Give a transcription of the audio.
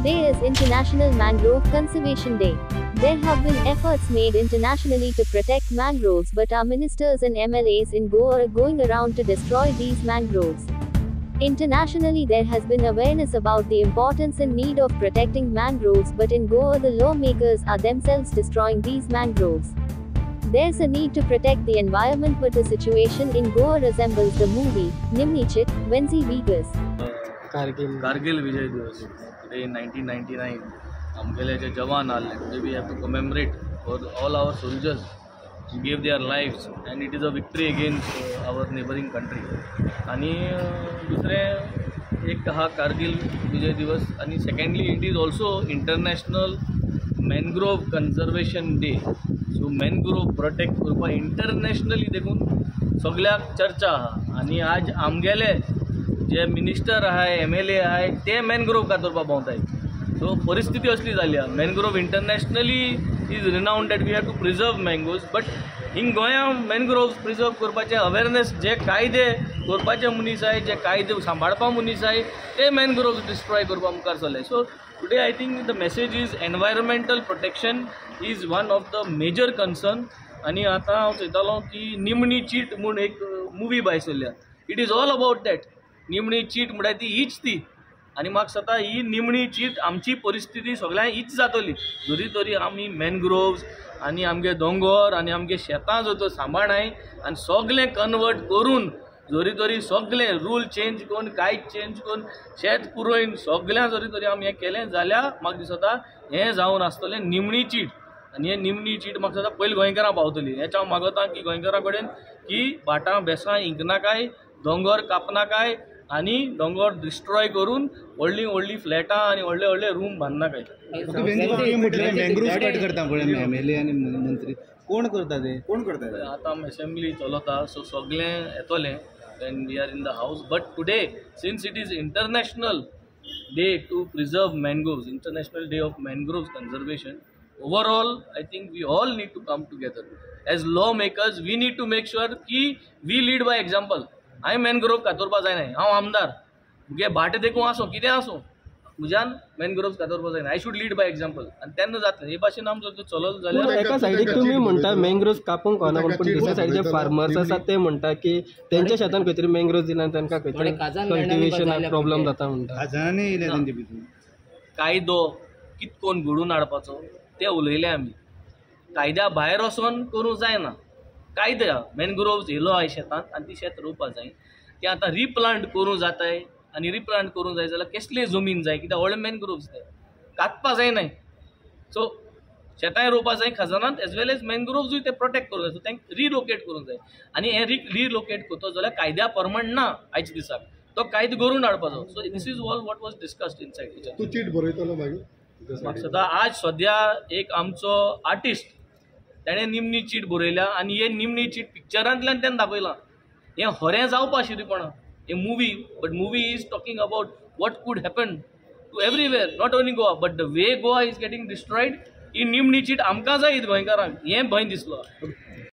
Today is International Mangrove Conservation Day. There have been efforts made internationally to protect mangroves, but our ministers and MLAs in Goa are going around to destroy these mangroves. Internationally, there has been awareness about the importance and need of protecting mangroves, but in Goa, the lawmakers are themselves destroying these mangroves. There's a need to protect the environment, but the situation in Goa resembles the movie Nimni Chit, Wenzi Vegas. Kargil Vijay Divas. Today in 1999, आमगेले जे जवान आले. Today we have to commemorate for all our soldiers who gave their lives, and it is a victory against our neighboring country. आणि दुसरे एक हा कारगिल विजय दिवस आणि secondly it is also International Mangrove Conservation Day. So mangrove protect करपा internationally देखून सगळ्याक चर्चा आहा आणि आज आमगेले जे मिनिस्टर आहे MLA आहे ते मॅनग्रोव कातरपा भोंवताय. सो परिस्थिती असली जाली आहा. Mangrove internationally is renowned that we have to preserve mangoes, but in गोंया मॅनग्रोव्स प्रिजर्व करपाचे अवेरनेस जे कायदे करपाचे मनीस आहे, जे कायदे सांबाळपा मनीस आहे ते मॅनग्रोव्स डिस्ट्रॉय करपा मुखार चल्ले. So today I think the message is environmental protection is one of the major concern. आणि आता हांव चयतालो की निमणी चीट म्हूण एक मुवी भायर सरल्या. It is all about that. निमणी चीट म्हणटा ती हीच ती. आनी म्हाका दिसता ही निमणी चीट आमची परिस्थिती सगळ्यांक हीच जातली जरी तरी आमी मॅनग्रोव्स आनी आमगे दोंगर आनी आमगे शेतां जर तर सांबाळाय आनी सगळें कन्वर्ट करून जरी तरी सगळें रूल चेंज करून कांयच चेंज करून शेत पुरोवन सगळ्यां जरी तरी आमी हें केलें जाल्यार म्हाका दिसता हें जावन आसतलें निमणी चीट. आनी हें निमणी चीट म्हाका दिसता पयलीं गोंयकारां पावतली. हें हांव मागता की गोंयकारां कडेन की भाटां बेसां इंकनाकाय, दोंगर कापनाकाय आणि दोंगर डिस्ट्रॉय करून व्हडली व्हडली फ्लॅटां आणि व्हडले व्हडले रूम बांदनाकाय. कोण करता ते कोण करता आतां असेंब्ली चलता सो सगळें येतलें when we are in the house. But today, since it is International Day to preserve mangroves, International Day of Mangroves Conservation, overall I think we all need to come together as lawmakers. We need to make sure ki we lead by example. हांवें मॅनग्रोव कातरपा जायना. हांव आमदार मुगे भाट देखून आसूं कितें आसूं म्हज्यान मॅनग्रोव्स कातरपा जायना. I should lead by example आनी तेन्ना जातलें. हे भाशेन आमचो जर चलत जाल्यार एका सायडीक तुमी म्हणटा मॅनग्रोव्स कापूंक कळना, पण दुसऱ्या सायडीचे फार्मर्स आसात ते म्हणटा की तेंच्या शेतान खंय तरी मॅनग्रोव्स दिल्यान तांकां खंय तरी कल्टिवेशनाक प्रॉब्लेम जाता म्हणटा. कायदो कितकोन घडून हाडपाचो ते उलयले आमी. कायद्या भायर वचोन करूं जायना. कायद्या मॅनग्रोव्स येयलो आय शेतांत आनी ती शेत रोवपा जाय. ते आतां रिप्लांट करूं जाताय आनी रिप्लांट करूं जाय जाल्यार कसले जमीन जाय, कित्याक व्हडले मॅनग्रोव्स जाय कातपा जायनाय. सो शेतांय रोवपा जाय खजानांत एज वेल एज मॅनग्रोव्सूय ते प्रोटेक्ट करूं जाय. सो तांकां रिलोकेट करूंक जाय. आनी हे रिलोकेट करता जाल्यार कायद्या प्रमाण ना आयच्या दिसाक तो कायदो करून हाडपाचो. So this is all what was discussed inside. तूं चीट बरयतलो मागीर म्हाका दिसता आज सद्या एक आमचो आर्टिस्ट ताणें निमणी चीट बरयल्या आनी हे निमणी चीट पिक्चरांतल्यान तेणें दाखयलां. हें खरें जावपा आशिल्लीपणां a movie, but movie is talking about what could happen to everywhere, not only Goa but the way Goa is getting destroyed. ही निमणी चीट आमकां जाय गोंयकारांक हें भंय दिसलो.